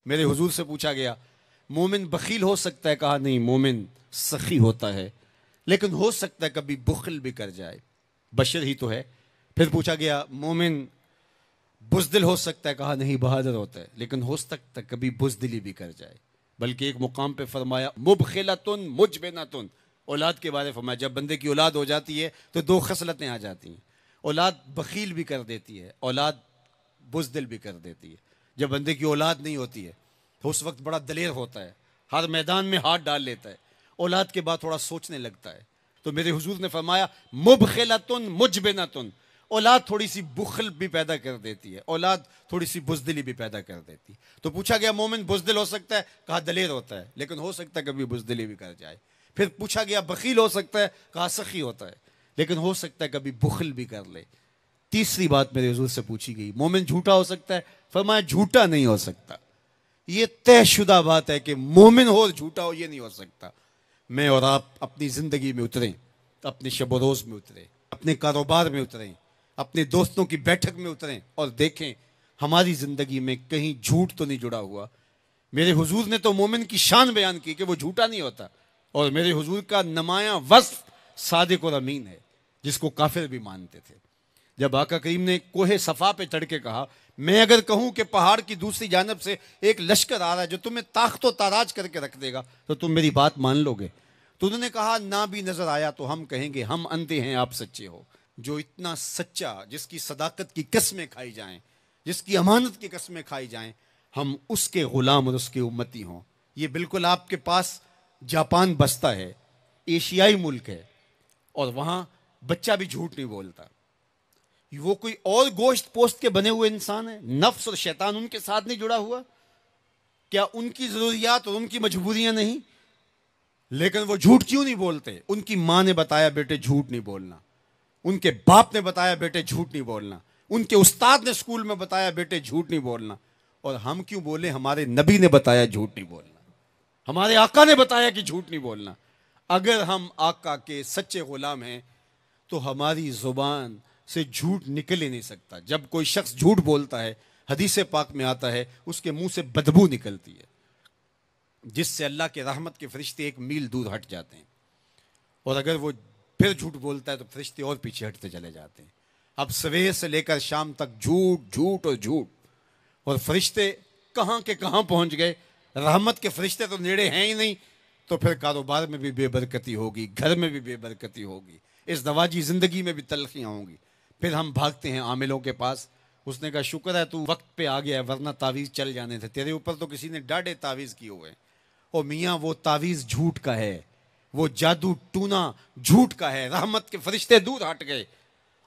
میرے حضور سے پوچھا گیا مومن بخیل ہو سکتا ہے؟ کہا نہیں، مومن سخی ہوتا ہے، لیکن ہو سکتا ہے کبھی بخل بھی کر جائے، بشر ہی تو ہے۔ پھر پوچھا گیا مومن بزدل ہو سکتا ہے؟ کہا نہیں، بہادر ہوتا ہے، لیکن ہو سکتا ہے کبھی بزدلی بھی کر جائے۔ بلکہ ایک مقام پہ فرمایا مبخلتن مجبنتن، اولاد کے بارے فرمایا جب بندے کی اولاد ہو جاتی ہے تو دو خصلتیں آ جاتی ہیں، اولاد بخیل بھی کر دیتی ہے، اولاد بزدل بھی کر دیتی ہے۔ جب بندے کی اولاد نہیں ہوتی ہے تو اس وقت بڑا دلیر ہوتا ہے، ہر میدان میں ہاتھ ڈال لیتا ہے، اولاد کے بعد تھوڑا سوچنے لگتا ہے۔ تو میرے حضور نے فرمایا مبخلتن مجبنتن، اولاد تھوڑی سی بخل بھی پیدا کر دیتی ہے، اولاد تھوڑی سی بزدلی بھی پیدا کر دیتی ہے۔ تو پوچھا گیا مومن بزدل ہو سکتا ہے؟ کہا دلیر ہوتا ہے، لیکن ہو سکتا ہے کبھی بزدلی بھی کر جائے۔ پھر پوچھا گیا بخیل ہو سکتا ہے؟ کہا سخی ہوتا ہے، لیکن ہو سکتا ہے کبھی بخل بھی کر لے۔ تیسری بات میرے حضور سے پوچھی گئی مومن جھوٹا ہو سکتا ہے؟ فرمایا جھوٹا نہیں ہو سکتا، یہ طے شدہ بات ہے کہ مومن ہو اور جھوٹا ہو یہ نہیں ہو سکتا۔ میں اور آپ اپنی زندگی میں اتریں، اپنے شب و روز میں اتریں، اپنے کاروبار میں اتریں، اپنے دوستوں کی بیٹھک میں اتریں اور دیکھیں ہماری زندگی میں کہیں جھوٹ تو نہیں جڑا ہوا۔ میرے حضور نے تو مومن کی شان بیان کی کہ وہ جھوٹا نہیں ہوتا، اور میرے حضور کا نمایاں وصف صادق اور امین ہے، جس کو کافر بھی مانتے تھے۔ جب آقا کریم نے کوہ صفا پہ چڑھ کے کہا میں اگر کہوں کہ پہاڑ کی دوسری جانب سے ایک لشکر آ رہا ہے جو تمہیں طاقت و تاراج کر کے رکھ دے گا تو تم میری بات مان لو گے؟ تو انہوں نے کہا نہ بھی نظر آیا تو ہم کہیں گے ہم اندھے ہیں، آپ سچے ہو۔ جو اتنا سچا، جس کی صداقت کی قسمیں کھائی جائیں، جس کی امانت کی قسمیں کھائی جائیں، ہم اس کے غلام اور اس کے امتی ہوں۔ یہ بالکل آپ کے پاس جاپان بستا ہے، ایشیائی ملک ہے، اور وہاں بچہ بھی جھوٹ نہیں بولتا۔ وہ کوئی اور گوشت پوست کے بنے ہوئے انسان ہیں، نفس اور شیطان ان کے ساتھ نہیں جڑا ہوا؟ کیا ان کی ضروریات اور ان کی مجبوریاں نہیں؟ لیکن وہ جھوٹ کیوں نہیں بولتے؟ ان کی ماں نے بتایا بیٹے جھوٹ نہیں بولنا، ان کے باپ نے بتایا بیٹے جھوٹ نہیں بولنا، ان کے استاد نے اسکول میں بتایا بیٹے جھوٹ نہیں بولنا۔ اور ہم کیوں بولیں؟ ہمارے نبی نے بتایا جھوٹ نہیں بولنا، ہمارے آقا نے بتایا کہ جھوٹ نہیں بولنا۔ اگر ہم آقا کے سچے غلام ہیں تو ہماری زبان سے جھوٹ نکل ہی نہیں سکتا۔ جب کوئی شخص جھوٹ بولتا ہے، حدیث پاک میں آتا ہے اس کے منہ سے بدبو نکلتی ہے، جس سے اللہ کے رحمت کے فرشتے ایک میل دور ہٹ جاتے ہیں، اور اگر وہ پھر جھوٹ بولتا ہے تو فرشتے اور پیچھے ہٹتے چلے جاتے ہیں۔ اب سویر سے لے کر شام تک جھوٹ جھوٹ اور جھوٹ، اور فرشتے کہاں کے کہاں پہنچ گئے۔ رحمت کے فرشتے تو نیڑے ہیں ہی نہیں، تو پھر کاروبار میں بھی بے برکتی ہوگی، گھر میں بھی بے برکتی ہوگی، اس دواجی زندگی میں بھی تلخیاں ہوں گی۔ پھر ہم بھاگتے ہیں عاملوں کے پاس، اس نے کہا شکر ہے تو وقت پہ آ گیا ہے ورنہ تعویذ چل جانے تھے، تیرے اوپر تو کسی نے ڈاڑے تعویذ کیے ہوئے ہیں۔ اور میاں وہ تعویذ جھوٹ کا ہے، وہ جادو ٹونا جھوٹ کا ہے، رحمت کے فرشتے دور ہٹ گئے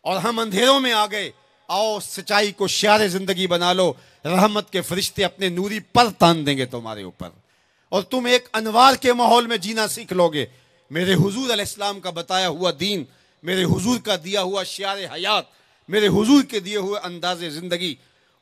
اور ہم اندھیروں میں آ گئے۔ آؤ سچائی کو شعار زندگی بنا لو، رحمت کے فرشتے اپنے نوری پر تان دیں گے تمہارے اوپر، اور تم ایک انوار کے ماحول میں جینا سیکھ لو گے۔ میرے حضور علیہ السلام کا بتایا ہوا دین، میرے حضور کا دیا ہوا شعار حیات، میرے حضور کے دیے ہوئے انداز زندگی،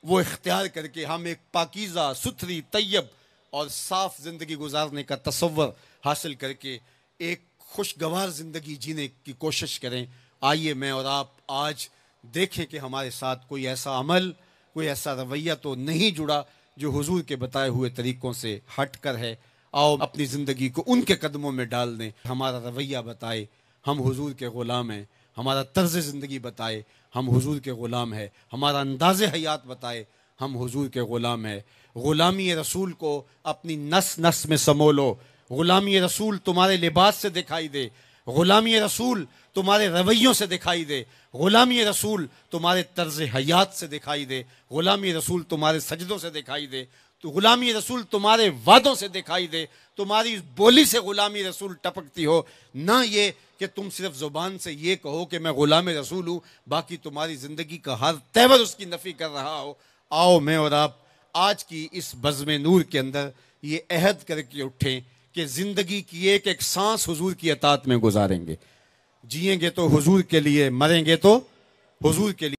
وہ اختیار کر کے ہم ایک پاکیزہ ستھری طیب اور صاف زندگی گزارنے کا تصور حاصل کر کے ایک خوشگوار زندگی جینے کی کوشش کریں۔ آئیے میں اور آپ آج دیکھیں کہ ہمارے ساتھ کوئی ایسا عمل، کوئی ایسا رویہ تو نہیں جڑا جو حضور کے بتائے ہوئے طریقوں سے ہٹ کر ہے۔ آؤ اپنی زندگی کو ان کے قدموں میں ڈال دیں، ہمارا رویہ بتائے ہم حضور کے غلام ہیں، ہمارا طرز زندگی بتائے ہم حضور کے غلام ہیں، ہمارا انداز حیات بتائے ہم حضور کے غلام ہیں۔ غلامی رسول کو اپنی نس نس میں سمو لو، غلامی رسول تمہارے لباس سے دکھائی دے، غلامی رسول تمہارے رویوں سے دکھائی دے، غلامی رسول تمہارے طرز حیات سے دکھائی دے، غلامی رسول تمہارے سجدوں سے دکھائی دے، تو غلامی رسول تمہارے وعدوں سے دکھائی دے، تمہاری بولی سے غلامی رسول ٹپکتی ہو، نہ یہ کہ تم صرف زبان سے یہ کہو کہ میں غلام رسول ہوں، باقی تمہاری زندگی کا ہر تیور اس کی نفی کر رہا ہو۔ آؤ میں اور آپ آج کی اس بزم نور کے اندر یہ عہد کر کے اٹھیں کہ زندگی کی ایک ایک سانس حضور کی اطاعت میں گزاریں گے، جئیں گے تو حضور کے لیے، مریں گے تو حضور کے لیے۔